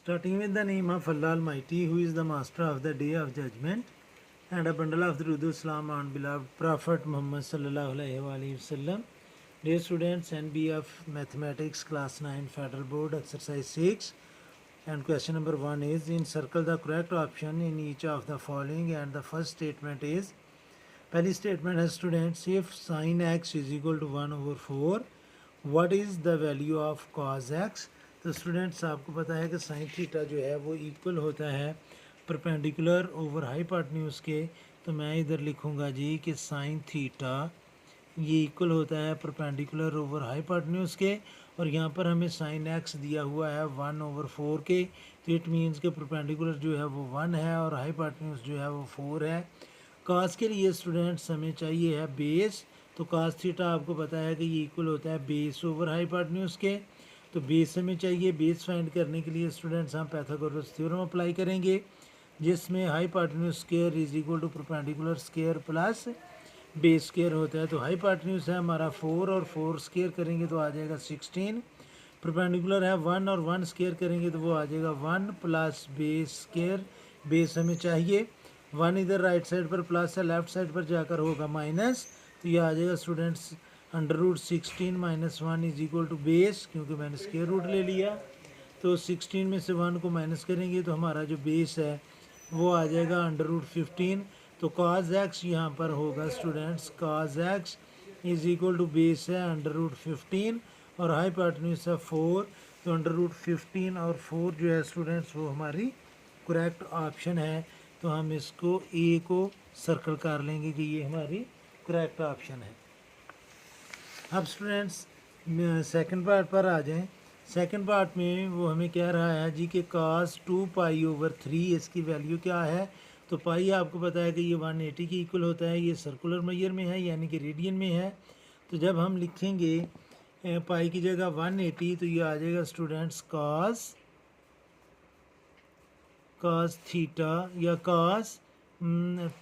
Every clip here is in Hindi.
Starting with the name of Allah Almighty, who is the master of the day of judgment, and a bundle of the Rudu Salam on beloved Prophet Muhammad sallallahu alaihi wasallam. Dear students, NB of Mathematics Class 9 Federal Board Exercise 6, and question number 1 is, encircle the correct option in each of the following, and the first statement is, पहली स्टेटमेंट है students, if sine X is equal to 1/4 what is the value of cos X. तो स्टूडेंट्स आपको पता है कि साइन थीटा जो है वो इक्वल होता है परपेंडिकुलर ओवर हाइपोटेन्यूज के। तो मैं इधर लिखूँगा जी कि साइन थीटा ये इक्वल होता है परपेंडिकुलर ओवर हाइपोटेन्यूज के, और यहाँ पर हमें साइन एक्स दिया हुआ है 1/4 के। तो इट मीन्स के परपेंडिकुलर जो है वो 1 है और हाइपोटेन्यूज जो है वो 4 है। कास के लिए स्टूडेंट्स हमें चाहिए है बेस। तो कास थीटा आपको पता है कि ये इक्वल होता है बेस ओवर हाइपोटेन्यूज के। तो बेस हमें चाहिए। बेस फाइंड करने के लिए स्टूडेंट्स हम पाइथागोरस थ्योरम अप्लाई करेंगे, जिसमें hypotenuse square is equal to perpendicular square plus base square होता है। तो हाइपोटेन्यूज है हमारा 4 और 4 स्क्वायर करेंगे तो आ जाएगा 16। परपेंडिकुलर है 1 और 1 स्क्वायर करेंगे तो वो आ जाएगा 1 प्लस बेस स्क्वायर। बेस हमें चाहिए। 1 इधर राइट साइड पर प्लस है, लेफ्ट साइड पर जाकर होगा माइनस। तो ये आ जाएगा students √16 - 1 is equal to base, क्योंकि मैंने स्क्वायर रूट ले लिया। तो 16 में से 1 को माइनस करेंगे तो हमारा जो बेस है वो आ जाएगा √15। तो cos x यहाँ पर होगा students, cos x is equal to base है √15 और हाइपोटेन्यूज है 4। तो √15 और 4 जो है स्टूडेंट्स वो हमारी करेक्ट ऑप्शन है। तो हम इसको ए को सर्कल कर लेंगे कि ये हमारी करेक्ट ऑप्शन है। अब स्टूडेंट्स सेकंड पार्ट पर आ जाएं। सेकंड पार्ट में वो हमें कह रहा है जी कि cos 2π/3 इसकी वैल्यू क्या है। तो पाई आपको पता है कि ये 180 की इक्वल होता है। ये सर्कुलर मेजर में है यानी कि रेडियन में है। तो जब हम लिखेंगे पाई की जगह 180 तो ये आ जाएगा स्टूडेंट्स cos थीटा या cos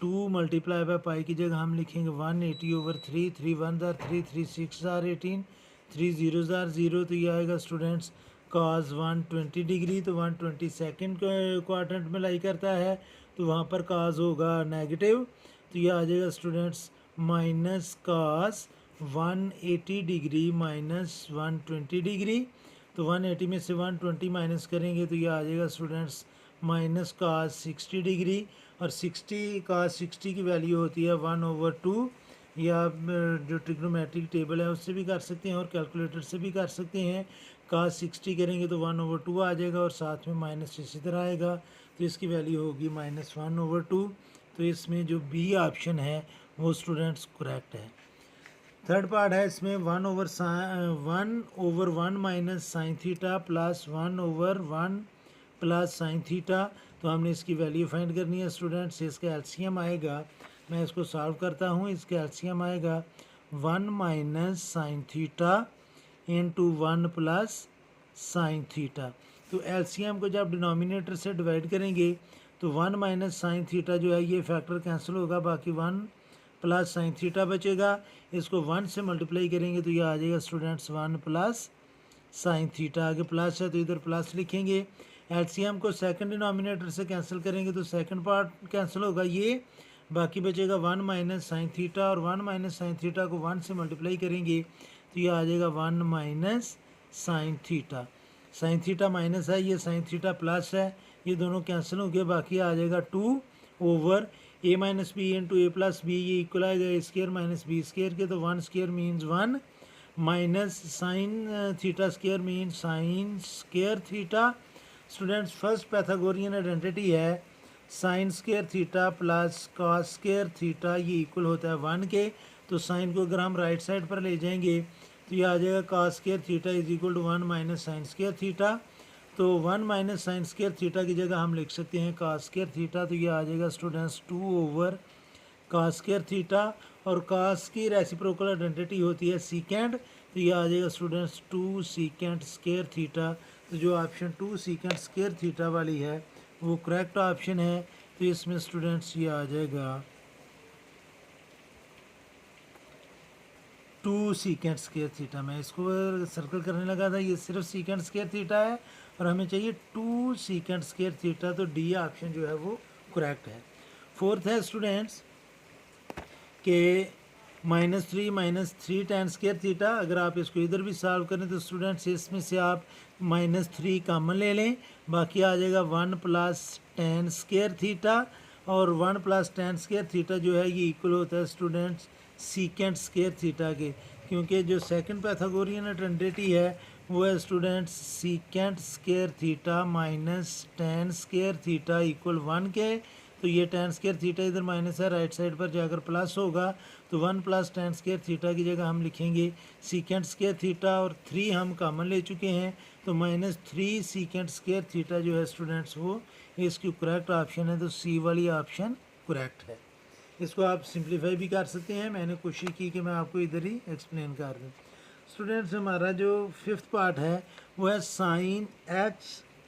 2 मल्टीप्लाई बाय पाई की जगह हम लिखेंगे 180/3। 3 1 3 3 6 18 3 0 0। तो ये आएगा स्टूडेंट्स cos 120 डिग्री। तो 122 क्वाड्रेंट में लाई करता है तो वहाँ पर cos होगा नेगेटिव। तो ये आ जाएगा स्टूडेंट्स -cos 180 डिग्री -120 डिग्री। तो 180 में से 120 माइनस करेंगे तो ये आ जाएगा स्टूडेंट्स -cos 60 डिग्री। और cos 60 की वैल्यू होती है 1/2, या जो ट्रिग्नोमेट्रिक टेबल है उससे भी कर सकते हैं और कैलकुलेटर से भी कर सकते हैं। cos 60 करेंगे तो 1/2 आ जाएगा और साथ में माइनस इसी तरह आएगा। तो इसकी वैल्यू होगी -1/2। तो इसमें जो बी ऑप्शन है वो स्टूडेंट्स करेक्ट है। थर्ड पार्ट है इसमें 1/1 minus sine theta plus 1/1 plus sine theta. तो हमने इसकी वैल्यू फाइंड करनी है स्टूडेंट्स। इसका एलसीएम आएगा, मैं इसको सॉल्व करता हूँ। इसका एलसीएम आएगा 1 minus sine theta into 1 plus sine theta. तो एलसीएम को जब डिनोमिनेटर से डिवाइड करेंगे तो 1 माइनस साइन थीटा जो है ये फैक्टर कैंसिल होगा, बाकी 1 प्लस साइन थीटा बचेगा। इसको 1 से मल्टीप्लाई करेंगे तो ये आ जाएगा स्टूडेंट्स 1 प्लस साइन थीटा। आगे प्लस है तो इधर प्लस लिखेंगे। एलसीएम को सेकंड डिनोमिनेटर से कैंसिल करेंगे तो सेकंड पार्ट कैंसिल होगा ये, बाकी बचेगा 1 माइनस साइन थीटा। और 1 माइनस साइन थीटा को 1 से मल्टीप्लाई करेंगे तो ये आ जाएगा 1 minus sine theta. Sine theta minus है, ये साइन थीटा प्लस है, ये दोनों कैंसिल हो गए, बाकी आ जाएगा 2/a - b into a + b। ये इक्वल आएगा a square minus b square के। तो 1 square means 1 minus sine theta square means sine square theta. Students first Pythagorean identity है sine square theta plus cos square theta, ये इक्वल होता है 1 के। तो साइन को अगर हम राइट साइड पर ले जाएंगे तो ये आ जाएगा cos square theta is equal to 1 minus sine square theta. तो 1 माइनस साइन स्क्र थीटा की जगह हम लिख सकते हैं कॉस स्क्र थीटा। तो ये आ जाएगा स्टूडेंट्स 2/cos स्क्र थीटा। और cos की रेसिप्रोकल आइडेंटिटी होती है सीकेंड। तो ये आ जाएगा स्टूडेंट्स 2 सीकेंड स्क्र थीटा। तो जो ऑप्शन 2 सीकेंड स्क्र थीटा वाली है वो करेक्ट ऑप्शन है। तो इसमें स्टूडेंट्स ये आ जाएगा 2 सीकेंड स्क्वायर थीटा। मैं इसको सर्कल करने लगा था, ये सिर्फ सीकेंड स्क्वायर थीटा है और हमें चाहिए 2 सीकेंट स्क्वायर थीटा, तो डी ऑप्शन जो है वो करेक्ट है। फोर्थ है स्टूडेंट्स के -3 tan स्क्वायर थीटा, अगर आप इसको इधर भी सॉल्व करें तो स्टूडेंट्स इसमें से आप -3 कॉमन ले लें, बाकी आ जाएगा 1 + tan स्क्वायर थीटा, और 1 + tan स्क्वायर थीटा जो है ये इक्वल होता है स्टूडेंट्स सीकेंट स्क्वायर थीटा के, क्योंकि जो सेकंड पैथागोरियन आइडेंटिटी है वो है students secant square theta minus tan square theta equal 1 के। तो ये tan स्क्वायर थीटा इधर माइनस है, राइट साइड पर जाकर प्लस होगा, तो 1 + tan स्क्वायर थीटा की जगह हम लिखेंगे सीकेंट स्क्वायर थीटा, और 3 हम कॉमन ले चुके हैं, तो -3 सीकेंट स्क्वायर थीटा जो है स्टूडेंट्स वो इसकी करेक्ट ऑप्शन है, तो सी वाली ऑप्शन करेक्ट है। इसको आप सिंप्लीफाई भी कर सकते हैं, मैंने कोशिश की कि मैं आपको इधर ही एक्सप्लेन कर दूँ। स्टूडेंट्स हमारा जो 5th पार्ट है वो है sin x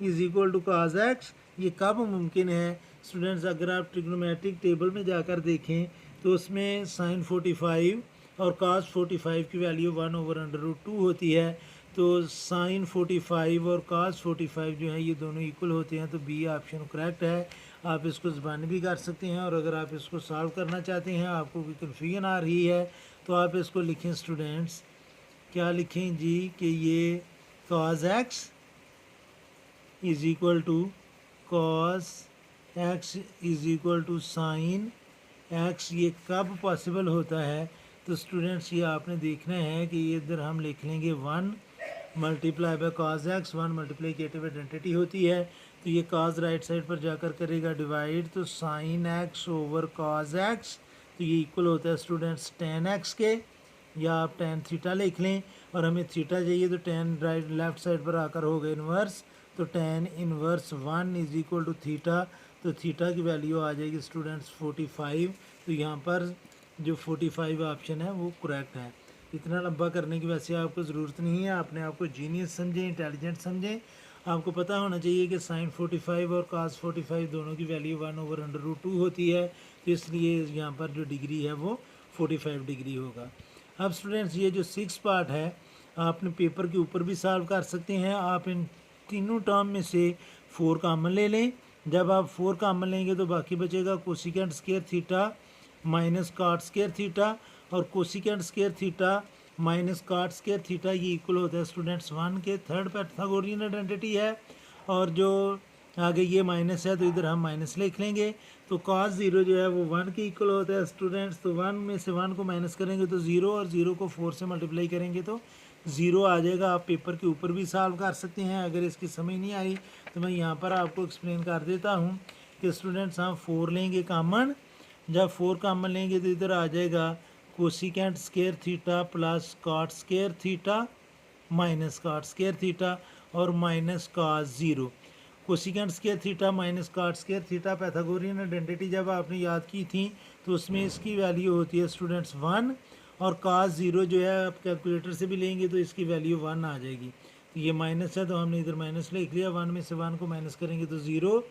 = cos x। ये कब मुमकिन है स्टूडेंट्स, अगर आप ट्रिग्नोमेट्रिक टेबल में जाकर देखें तो उसमें sin 45 और cos 45 की वैल्यू 1/√2 होती है, तो sin 45 और cos 45 जो है ये दोनों इक्वल होते हैं, तो बी ऑप्शन करेक्ट है। आप इसको ज़बानी भी कर सकते हैं, और अगर आप इसको सॉल्व करना चाहते हैं, आपको कोई कन्फ्यूजन आ रही है, तो आप इसको लिखें स्टूडेंट्स, क्या लिखें जी कि ये cos x = cos x = sin x, ये कब पॉसिबल होता है, तो स्टूडेंट्स ये आपने देखना है कि ये इधर हम लिख लेंगे 1 × cos x, 1 मल्टीप्लिकेटिव आइडेंटिटी होती है, तो ये cos राइट साइड पर जाकर करेगा डिवाइड, तो sin x / cos x, तो ये इक्वल होता है स्टूडेंट्स tan x के, या आप tan थीटा लिख लें, और हमें थीटा चाहिए तो tan राइट लेफ्ट साइड पर आकर होगा इन्वर्स, तो tan 1 = थीटा, तो थीटा की वैल्यू आ जाएगी स्टूडेंट्स 45, तो यहाँ पर जो 45 ऑप्शन है वो करेक्ट है। इतना लंबा करने की वैसे आपको ज़रूरत नहीं है, आपने आपको जीनियस समझें, इंटेलिजेंट समझें, आपको पता होना चाहिए कि sin 45 और cos 45 दोनों की वैल्यू 1/√2 होती है, तो इसलिए यहाँ पर जो डिग्री है वो 45 डिग्री होगा। अब स्टूडेंट्स ये जो 6 पार्ट है आपने पेपर के ऊपर भी सॉल्व कर सकते हैं, आप इन तीनों टर्म में से 4 कॉमन ले लें, जब आप 4 कॉमन लेंगे तो बाकी बचेगा cosecant square theta minus cot square theta, और cosecant square theta minus cot square theta ये इक्वल होता है स्टूडेंट्स 1 के, थर्ड पैथागोरियन आइडेंटिटी है, और जो आगे ये माइनस है तो इधर हम माइनस लिख लेंगे, तो cos 0 जो है वो 1 के इक्वल होता है स्टूडेंट्स, तो 1 में से 1 को माइनस करेंगे तो 0, और 0 को 4 से मल्टीप्लाई करेंगे तो 0 आ जाएगा। आप पेपर के ऊपर भी सॉल्व कर सकते हैं, अगर इसकी समझ नहीं आई तो मैं यहाँ पर आपको एक्सप्लेन कर देता हूँ कि स्टूडेंट्स हम 4 लेंगे कॉमन, जब 4 कॉमन लेंगे तो इधर आ जाएगा cosecant square theta plus cot square theta minus cot square theta और minus cos 0। Cosecant square theta minus cot square theta Pythagorean identity जब आपने याद की थी तो उसमें इसकी वैल्यू होती है स्टूडेंट्स 1, और cos 0 जो है आप कैलकुलेटर से भी लेंगे तो इसकी वैल्यू 1 आ जाएगी, तो ये माइनस है तो हमने इधर माइनस लिख लिया, 1 में से 1 को माइनस करेंगे तो 0,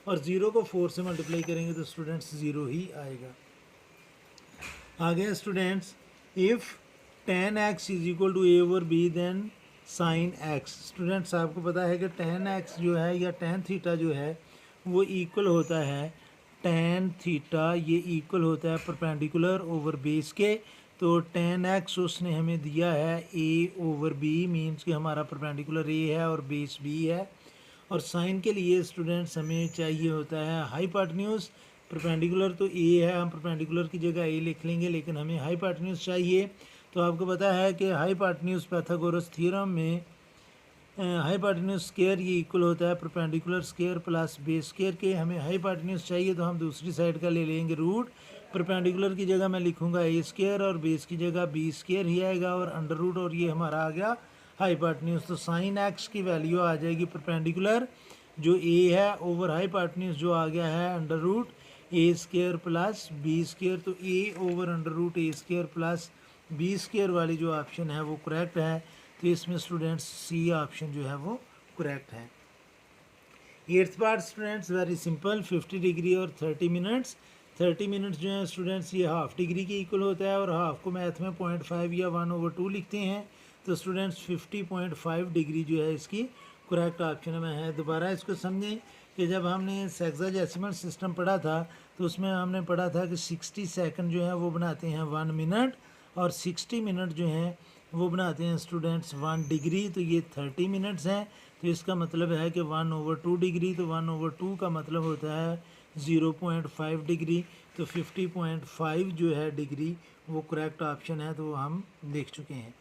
और 0 को 4 से मल्टीप्लाई करेंगे तो स्टूडेंट्स 0 ही आएगा। आगे students, if tan x = a/b then sin x। Students आपको पता है कि tan x जो है या tan थीटा जो है वो इक्वल होता है tan थीटा, ये इक्वल होता है परपेंडिकुलर ओवर बेस के, तो tan x उसने हमें दिया है a/b, मीन्स कि हमारा परपेंडिकुलर a है और बेस b है, और साइन के लिए स्टूडेंट्स हमें चाहिए होता है हाइपोटेन्यूज। परपेंडिकुलर तो a है, हम परपेंडिकुलर की जगह a लिख लेंगे, लेकिन हमें हाइपोटेन्यूज चाहिए, तो आपको पता है कि हाइपोटेन्यूज पाइथागोरस थ्योरम में हाइपोटेन्यूज स्क्वायर ये इक्वल होता है perpendicular square plus base square के। हमें हाइपोटेन्यूज चाहिए तो हम दूसरी साइड का ले लेंगे रूट, परपेंडिकुलर की जगह मैं लिखूंगा a² और बेस की जगह b² ही आएगा, और अंडर रूट, और ये हमारा आ गया हाइपोटेन्यूज। तो साइन x की वैल्यू आ जाएगी परपेंडिकुलर जो a है ओवर हाइपोटेन्यूज जो आ गया है under root a² plus b², तो a/√a² प्लस b² वाली जो ऑप्शन है वो करेक्ट है, तो इसमें स्टूडेंट्स सी ऑप्शन जो है वो करेक्ट है। 8th part students very simple, 50 degree और 30 मिनट्स। 30 मिनट्स जो है स्टूडेंट्स ये हाफ डिग्री के इक्वल होता है, और हाफ को मैथ में 0.5 या 1/2 लिखते हैं, तो स्टूडेंट्स 50.5 डिग्री जो है इसकी करेक्ट ऑप्शन में है। दोबारा इसको समझें कि जब हमने सेक्साडेसिमल सिस्टम पढ़ा था तो उसमें हमने पढ़ा था कि 60 सेकंड जो है वो बनाते हैं 1 मिनट, और 60 मिनट जो हैं वो बनाते हैं स्टूडेंट्स 1 डिग्री। तो ये 30 मिनट्स हैं, तो इसका मतलब है कि 1/2 डिग्री, तो 1/2 का मतलब होता है 0.5 डिग्री। तो 50.5 जो है डिग्री वो करेक्ट ऑप्शन है, तो हम देख चुके हैं।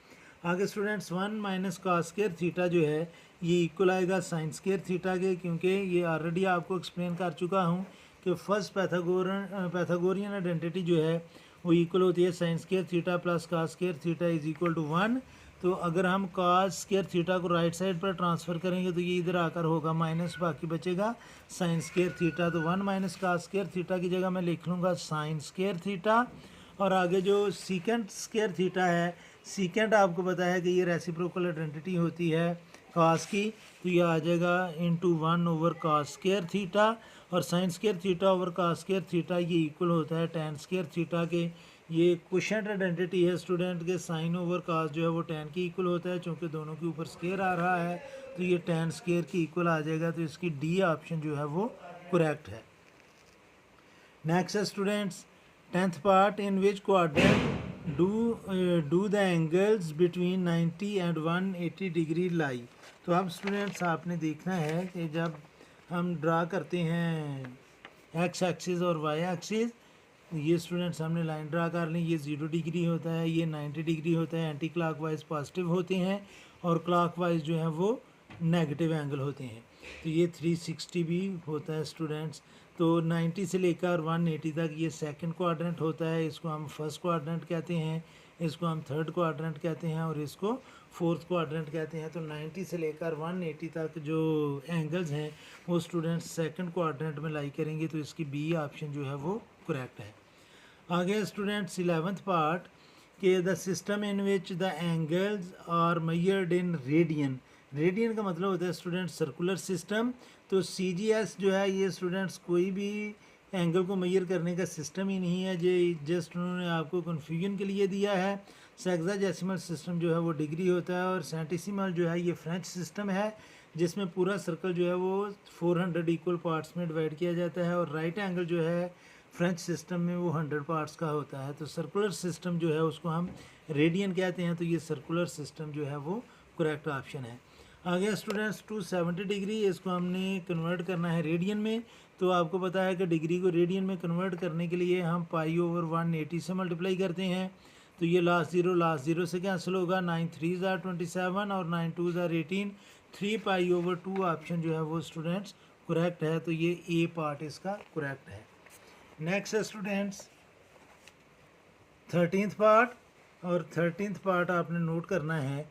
आगे students 1 minus cos square theta जो है ये इक्वल आएगा साइन स्क्वायर थीटा के, क्योंकि ये ऑलरेडी आपको एक्सप्लेन कर चुका हूँ कि फर्स्ट पैथागोरियन आइडेंटिटी जो है वो इक्वल होती है sine square theta plus cos square theta is equal to 1। तो अगर हम कॉस स्क्वायर थीटा को राइट साइड पर ट्रांसफ़र करेंगे तो ये इधर आकर होगा माइनस, बाकी बचेगा साइन स्क्वायर थीटा। तो 1 माइनस कॉस स्क्वायर थीटा की जगह मैं लिख लूँगा साइन स्क्वायर थीटा। और आगे जो सीकेंट स्क्वायर थीटा है, सीकेंट आपको पता है कि ये रेसिप्रोकल आइडेंटिटी होती है कॉस की, तो ये आ जाएगा इंटू 1/cos स्क्वायर थीटा, और sign square theta over cos square theta ये इक्वल होता है tan स्क्वायर थीटा के। ये क्वोशिएंट आइडेंटिटी है स्टूडेंट के, साइन ओवर कॉस जो है वो tan के इक्वल होता है, चूँकि दोनों के ऊपर स्क्वायर आ रहा है तो ये tan स्क्वायर की इक्वल आ जाएगा। तो इसकी डी ऑप्शन जो है वो करेक्ट है। नेक्स्ट है students 10th part, in which quadrant do the angles between 90 and 180 degree lie. तो अब स्टूडेंट्स आपने देखना है कि जब हम ड्रा करते हैं एक्स एक्सिस और वाई एक्सिस, ये स्टूडेंट्स हमने लाइन ड्रा कर ली, ये 0 डिग्री होता है, ये 90 डिग्री होता है, एंटी क्लॉकवाइज पॉजिटिव होते हैं और क्लॉकवाइज जो है वो नेगेटिव एंगल होते हैं। तो ये 360 भी होता है स्टूडेंट्स। तो 90 से लेकर 180 तक ये सेकंड क्वाड्रेंट होता है, इसको हम फर्स्ट क्वाड्रेंट कहते हैं, इसको हम थर्ड क्वाड्रेंट कहते हैं और इसको फोर्थ क्वाड्रेंट कहते हैं। तो 90 से लेकर 180 तक जो एंगल्स हैं वो स्टूडेंट्स सेकंड क्वाड्रेंट में लाई करेंगे, तो इसकी बी ऑप्शन जो है वो करेक्ट है। आगे स्टूडेंट्स 11th पार्ट के the system in which the angles are measured in radian. Radian का मतलब होता है स्टूडेंट सर्कुलर सिस्टम। तो CGS जो है ये स्टूडेंट्स कोई भी एंगल को मेजर करने का सिस्टम ही नहीं है, जो जस्ट उन्होंने आपको कन्फ्यूजन के लिए दिया है। सेक्साडेसिमल सिस्टम जो है वो डिग्री होता है और सेंटिसिमल जो है ये फ्रेंच सिस्टम है, जिसमें पूरा सर्कल जो है वो 400 इक्वल पार्ट्स में डिवाइड किया जाता है, और राइट एंगल जो है फ्रेंच सिस्टम में वो 100 पार्ट्स का होता है। तो सर्कुलर सिस्टम जो है उसको हम रेडियन कहते हैं, तो ये सर्कुलर सिस्टम जो है वो करेक्ट ऑप्शन है। आगे स्टूडेंट्स 270 डिग्री, इसको हमने कन्वर्ट करना है रेडियन में। तो आपको पता है कि डिग्री को रेडियन में कन्वर्ट करने के लिए हम π/180 से मल्टीप्लाई करते हैं। तो ये लास्ट ज़ीरो से कैंसिल होगा, 9 3 ज़ार 27 और 9 2 ज़ार 18, 3π/2 ऑप्शन जो है वो स्टूडेंट्स करेक्ट है। तो ये ए पार्ट इसका करेक्ट है। नेक्स्ट है स्टूडेंट्स 13th पार्ट, और 13th पार्ट आपने नोट करना है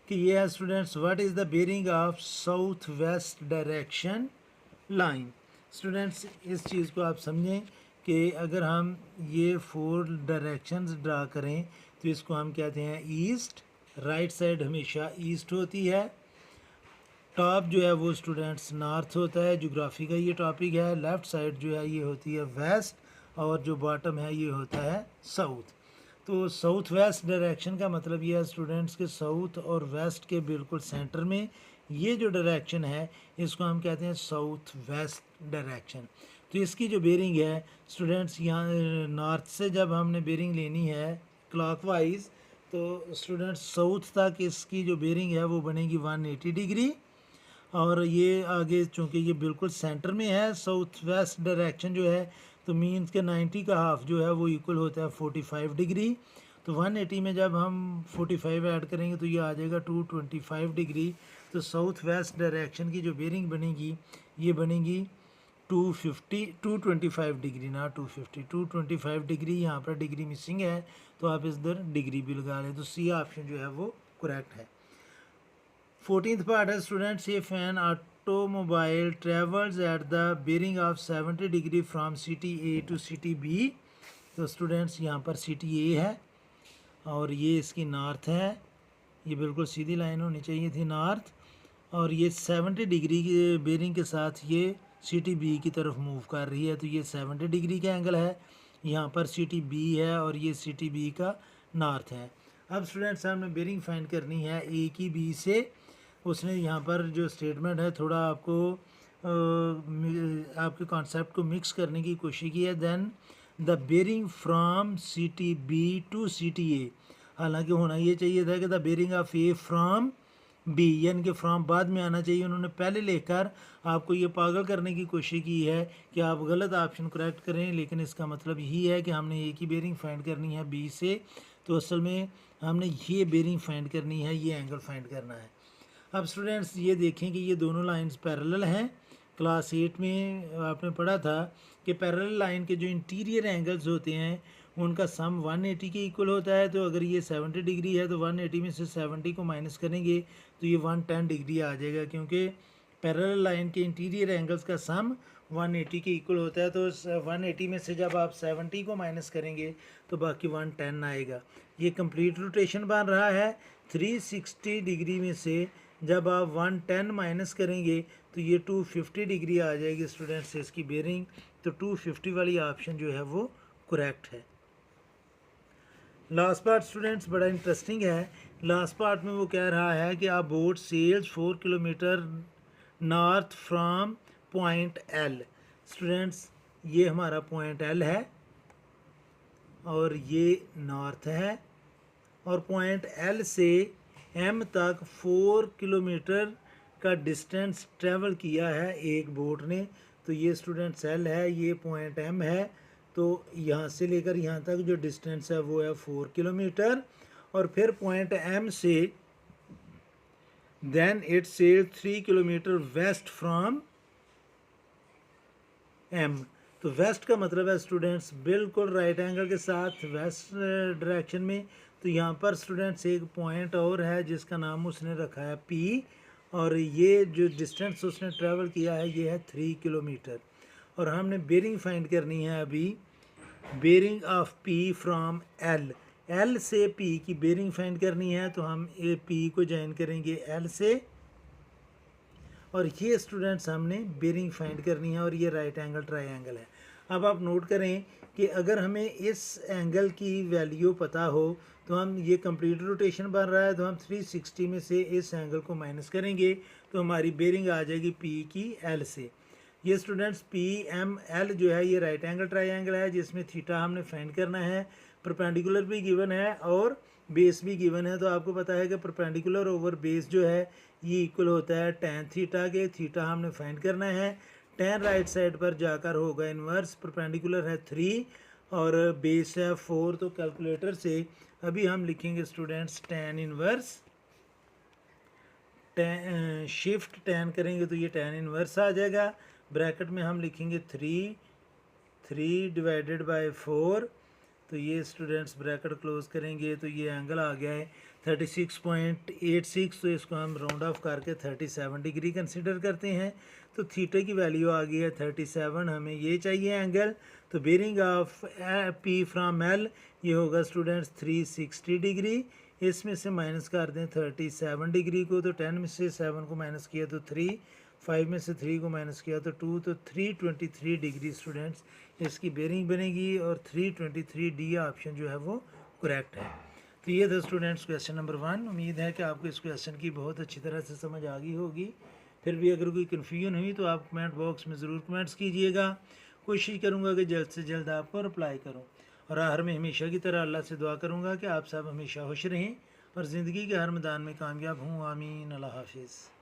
कि ये है students what is the bearing of south west direction line. Students इस चीज़ को आप समझें कि अगर हम ये 4 डायरेक्शंस ड्रा करें तो इसको हम कहते हैं ईस्ट। राइट साइड हमेशा ईस्ट होती है, टॉप जो है वो स्टूडेंट्स नॉर्थ होता है, जोग्राफी का ये टॉपिक है। लेफ़्ट साइड जो है ये होती है वेस्ट, और जो बॉटम है ये होता है साउथ। तो साउथ वेस्ट डायरेक्शन का मतलब ये है स्टूडेंट्स के साउथ और वेस्ट के बिल्कुल सेंटर में ये जो डायरेक्शन है इसको हम कहते हैं साउथ वेस्ट डायरेक्शन। तो इसकी जो बेरिंग है स्टूडेंट्स, यहाँ नॉर्थ से जब हमने बेरिंग लेनी है क्लॉकवाइज, तो स्टूडेंट्स साउथ तक इसकी जो बेरिंग है वो बनेगी 180 डिग्री, और ये आगे चूँकि ये बिल्कुल सेंटर में है साउथ वेस्ट डायरेक्शन जो है, तो मीन्स के 90 का हाफ जो है वो इक्वल होता है 45 डिग्री। तो 180 में जब हम 45 ऐड करेंगे तो ये आ जाएगा 225 डिग्री। तो साउथ वेस्ट डायरेक्शन की जो बेरिंग बनेगी ये बनेगी 225 डिग्री, ना 250, 225 डिग्री। यहाँ पर डिग्री मिसिंग है तो आप इधर डिग्री भी लगा लें। तो सी ऑप्शन जो है वो करेक्ट है। 14th पार्ट है students, if an automobile travels at the bearing of 70 degree from city A to city B. तो स्टूडेंट्स यहाँ पर सिटी ए है और ये इसकी नॉर्थ है, ये बिल्कुल सीधी लाइन होनी चाहिए थी नॉर्थ, और ये 70 डिग्री की बेरिंग के साथ ये सिटी बी की तरफ मूव कर रही है। तो ये 70 डिग्री का एंगल है, यहाँ पर सिटी बी है और ये सिटी बी का नॉर्थ है। अब स्टूडेंट्स हमने बेरिंग फाइंड करनी है ए की बी से, उसने यहाँ पर जो स्टेटमेंट है थोड़ा आपको आपके कॉन्सेप्ट को मिक्स करने की कोशिश की है। Then the bearing from city B to city A, हालांकि होना ये चाहिए था कि the bearing of A from B, यानी कि फ्राम बाद में आना चाहिए। उन्होंने पहले लेकर आपको ये पागल करने की कोशिश की है कि आप गलत ऑप्शन करेक्ट करें, लेकिन इसका मतलब यही है कि हमने एक ही बेरिंग फाइंड करनी है बी से। तो असल में हमने ये बेरिंग फाइंड करनी है, ये एंगल फाइंड करना है। अब स्टूडेंट्स ये देखें कि ये दोनों लाइंस पैरेलल हैं। क्लास 8 में आपने पढ़ा था कि पैरेलल लाइन के जो इंटीरियर एंगल्स होते हैं उनका सम 180 के इक्वल होता है। तो अगर ये 70 डिग्री है तो 180 में से 70 को माइनस करेंगे तो ये 110 डिग्री आ जाएगा, क्योंकि पैरेलल लाइन के इंटीरियर एंगल्स का सम 180 के इक्वल होता है। तो 180 में से जब आप 70 को माइनस करेंगे तो बाकी 110 आएगा। ये कंप्लीट रोटेशन बन रहा है। 360 डिग्री में से जब आप 110 माइनस करेंगे तो ये 250 डिग्री आ जाएगी स्टूडेंट्स इसकी बेरिंग। तो 250 वाली ऑप्शन जो है वो करेक्ट है। लास्ट पार्ट स्टूडेंट्स बड़ा इंटरेस्टिंग है। लास्ट पार्ट में वो कह रहा है कि आप boat sails 4 kilometre north from point L. Students ये हमारा पॉइंट एल है और ये नॉर्थ है, और पॉइंट एल से एम तक 4 किलोमीटर का डिस्टेंस ट्रेवल किया है एक बोट ने। तो ये स्टूडेंट्स एल है, ये पॉइंट एम है। तो यहाँ से लेकर यहाँ तक जो डिस्टेंस है वो है 4 किलोमीटर। और फिर पॉइंट एम से then it sail 3 kilometre west from M. तो वेस्ट का मतलब है स्टूडेंट्स बिल्कुल राइट एंगल के साथ वेस्ट डायरेक्शन में। तो यहाँ पर स्टूडेंट्स एक पॉइंट और है जिसका नाम उसने रखा है पी, और ये जो डिस्टेंस उसने ट्रैवल किया है ये है 3 किलोमीटर। और हमने बेरिंग फाइंड करनी है अभी, bearing of P from L. L से पी की बेरिंग फाइंड करनी है, तो हम ए पी को ज्वाइन करेंगे एल से, और ये स्टूडेंट्स हमने बेरिंग फाइंड करनी है, और ये राइट एंगल ट्रायंगल है। अब आप नोट करें कि अगर हमें इस एंगल की वैल्यू पता हो तो हम, ये कंप्लीट रोटेशन बन रहा है तो हम 360 में से इस एंगल को माइनस करेंगे तो हमारी बेरिंग आ जाएगी पी की एल से। ये स्टूडेंट्स पी एम एल जो है ये राइट एंगल ट्रायंगल है जिसमें थीटा हमने फाइंड करना है। परपेंडिकुलर भी गिवन है और बेस भी गिवन है। तो आपको पता है कि परपेंडिकुलर ओवर बेस जो है ये इक्वल होता है tan थीटा के। थीटा हमने फाइंड करना है। tan राइट साइड पर जाकर होगा इन्वर्स। परपेंडिकुलर है 3 और बेस है 4। तो कैलकुलेटर से अभी हम लिखेंगे students tan inverse, shift tan करेंगे तो ये tan इन्वर्स आ जाएगा। ब्रैकेट में हम लिखेंगे 3 डिवाइडेड बाय 4। तो ये स्टूडेंट्स ब्रैकेट क्लोज करेंगे तो ये एंगल आ गया है 36.86। तो इसको हम राउंड ऑफ करके 37 डिग्री कंसिडर करते हैं। तो थीटा की वैल्यू आ गई है 37, हमें ये चाहिए एंगल। तो bearing of P from L ये होगा स्टूडेंट्स 360 डिग्री। इसमें से माइनस कर दें 37 डिग्री को, तो 10 में से 7 को माइनस किया तो 3, 5 में से 3 को माइनस किया तो 2, तो 323 डिग्री स्टूडेंट्स इसकी बेरिंग बनेगी। और 323 डी ऑप्शन जो है वो करेक्ट है। तो ये था स्टूडेंट्स क्वेश्चन नंबर 1। उम्मीद है कि आपको इस क्वेश्चन की बहुत अच्छी तरह से समझ आ गई होगी। फिर भी अगर कोई कन्फ्यूजन हुई तो आप कमेंट बॉक्स में ज़रूर कमेंट्स कीजिएगा। कोशिश करूँगा कि जल्द से जल्द आपको रिप्लाई करूँ। और आखिर में हमेशा की तरह अल्लाह से दुआ करूँगा कि आप सब हमेशा खुश रहें और ज़िंदगी के हर मैदान में कामयाब हों। आमीन। अल्लाह हाफिज़।